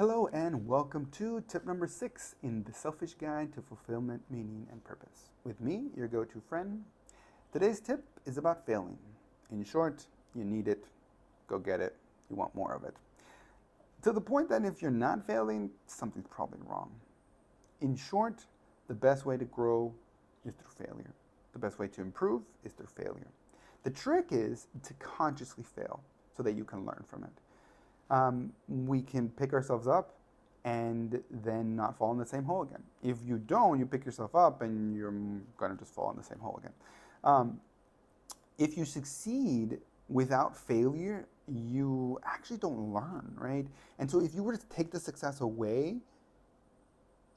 Hello and welcome to tip number 6 in the Selfish Guide to Fulfillment, Meaning, and Purpose. With me, your go-to friend. Today's tip is about failing. In short, you need it, go get it, you want more of it. To the point that if you're not failing, something's probably wrong. In short, the best way to grow is through failure. The best way to improve is through failure. The trick is to consciously fail so that you can learn from it. We can pick ourselves up and then not fall in the same hole again. If you don't, you pick yourself up and you're going to just fall in the same hole again. If you succeed without failure, you actually don't learn, right? And so if you were to take the success away,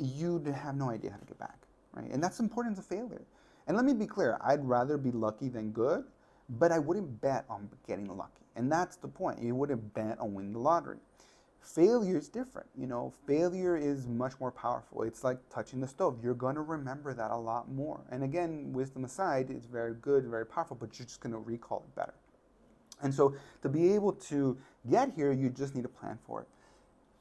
you'd have no idea how to get back, right? And that's the importance of failure. And let me be clear, I'd rather be lucky than good, but I wouldn't bet on getting lucky. And that's the point. You wouldn't bet on winning the lottery. Failure is different. Failure is much more powerful. It's like touching the stove. You're going to remember that a lot more. And again, wisdom aside, it's very good, very powerful, but you're just going to recall it better. And so to be able to get here, you just need a plan for it.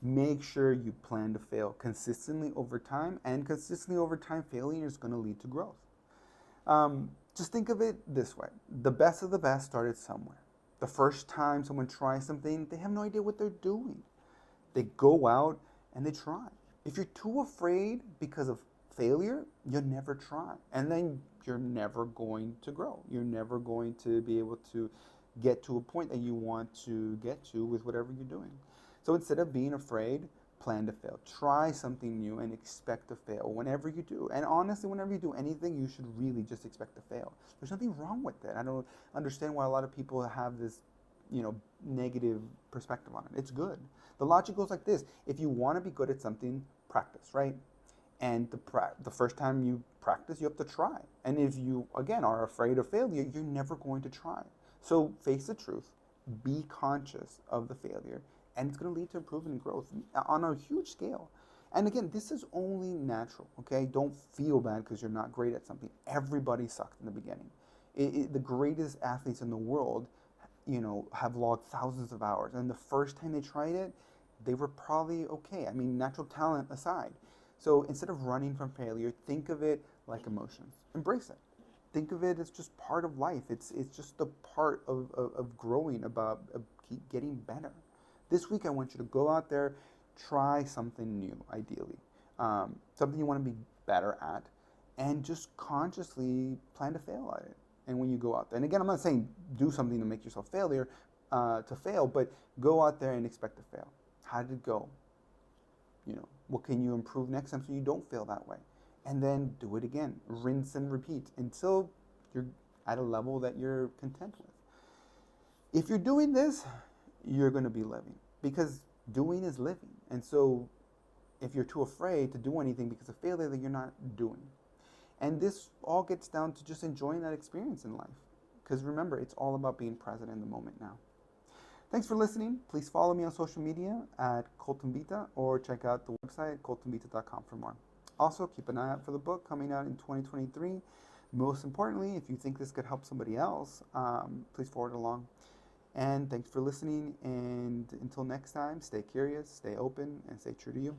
Make sure you plan to fail consistently over time, and consistently over time, failure is going to lead to growth. Just think of it this way. The best of the best started somewhere. The first time someone tries something, they have no idea what they're doing. They go out and they try. If you're too afraid because of failure, you'll never try. And then you're never going to grow. You're never going to be able to get to a point that you want to get to with whatever you're doing. So instead of being afraid, plan to fail. Try something new and expect to fail whenever you do. And honestly, whenever you do anything, you should really just expect to fail. There's nothing wrong with it. I don't understand why a lot of people have this, negative perspective on it. It's good. The logic goes like this. If you want to be good at something, practice, right? And the first time you practice, you have to try. And if you, again, are afraid of failure, you're never going to try. So face the truth. Be conscious of the failure. And it's going to lead to improvement and growth on a huge scale. And again, this is only natural, okay? Don't feel bad because you're not great at something. Everybody sucked in the beginning. The greatest athletes in the world, have logged thousands of hours. And the first time they tried it, they were probably okay. I mean, natural talent aside. So instead of running from failure, think of it like emotions. Embrace it. Think of it as just part of life. It's just a part of growing, of keep getting better. This week, I want you to go out there, try something new, ideally. Something you want to be better at, and just consciously plan to fail at it. And when you go out there, and again, I'm not saying do something to make yourself to fail, but go out there and expect to fail. How did it go? What can you improve next time so you don't fail that way? And then do it again. Rinse and repeat until you're at a level that you're content with. If you're doing this, you're going to be living, because doing is living. And so if you're too afraid to do anything because of failure, then you're not doing. And this all gets down to just enjoying that experience in life. Because remember, it's all about being present in the moment now. Thanks for listening. Please follow me on social media at ColtonVita, or check out the website coltonvita.com for more. Also, keep an eye out for the book coming out in 2023. Most importantly, if you think this could help somebody else, please forward it along. And thanks for listening. And until next time, stay curious, stay open, and stay true to you.